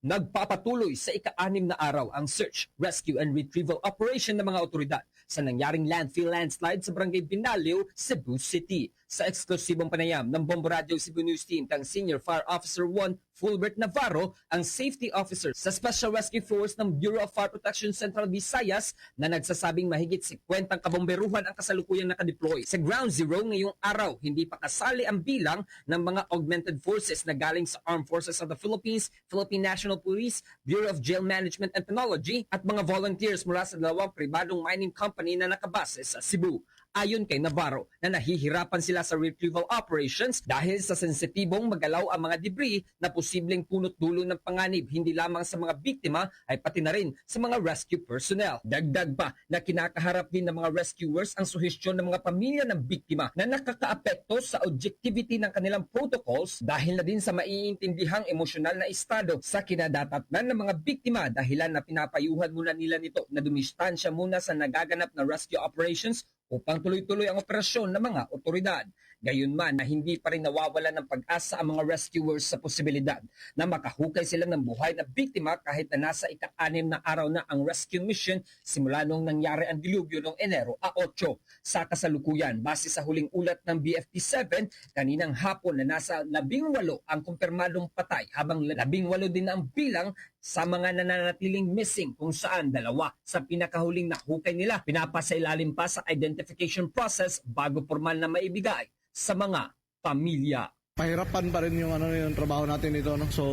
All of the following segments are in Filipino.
Nagpapatuloy sa ika-6 na araw ang search, rescue and retrieval operation ng mga otoridad sa nangyaring landfill landslide sa Barangay Binaliw, Cebu City. Sa eksklusibong panayam ng Bombo Radio Cebu News Team kang Senior Fire Officer 1 Fulbert Navarro, ang Safety Officer sa Special Rescue Force ng Bureau of Fire Protection Central Visayas na nagsasabing mahigit 50 kabomberuhan ang kasalukuyang nakadeploy. Sa Ground Zero ngayong araw, hindi pa kasali ang bilang ng mga augmented forces na galing sa Armed Forces of the Philippines, Philippine National Police, Bureau of Jail Management and Penology at mga volunteers mula sa dalawang pribadong mining company na nakabase sa Cebu. Ayon kay Navarro na nahihirapan sila sa retrieval operations dahil sa sensitibong magalaw ang mga debris na posibleng punot dulo ng panganib hindi lamang sa mga biktima ay pati na rin sa mga rescue personnel. Dagdag pa na kinakaharap din ng mga rescuers ang suhestyon ng mga pamilya ng biktima na nakakaapekto sa objectivity ng kanilang protocols dahil na din sa maiintindihang emosyonal na estado sa kinadatatnan ng mga biktima dahilan na pinapayuhan muna nila nito na dumistansya muna sa nagaganap na rescue operations upang tuloy-tuloy ang operasyon ng mga otoridad. Gayunman na hindi pa rin nawawala ng pag-asa ang mga rescuers sa posibilidad na makahukay sila ng buhay na biktima kahit na nasa ika-6 na araw na ang rescue mission simula nung nangyari ang dilubyo noong Enero 8. Sa kasalukuyan, base sa huling ulat ng BFP7, kaninang hapon na nasa 18 ang kumpirmadong patay habang 18 din ang bilang sa mga nananatiling missing kung saan 2 sa pinakahuling nahukay nila pinapasailalim pa sa identification process bago formal na maibigay sa mga pamilya. Mahirapan pa rin yung yung trabaho natin dito, no? So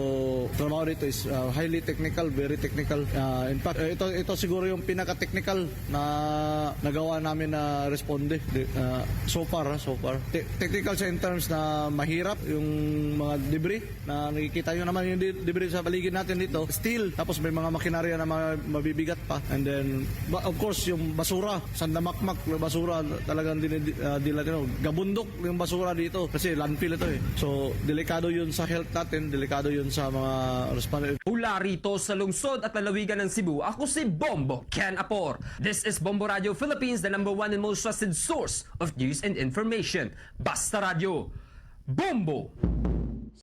trabaho dito is highly technical, very technical. In fact, ito siguro yung pinaka-technical na nagawa namin na responde so far. Technical siya in terms na mahirap yung mga debris na nakikita nyo naman yung debris sa paligid natin dito. Steel, tapos may mga makinarya na mabibigat pa. And then of course yung basura, sandamakmak na basura talagang gabundok yung basura dito kasi landfill ito eh. So, delikado yun sa health natin, delikado yun sa mga responders. Mula rito sa lungsod at lalawigan ng Cebu, ako si Bombo Ken Apor. This is Bombo Radio Philippines, the #1 and most trusted source of news and information. Basta Radio. Bombo!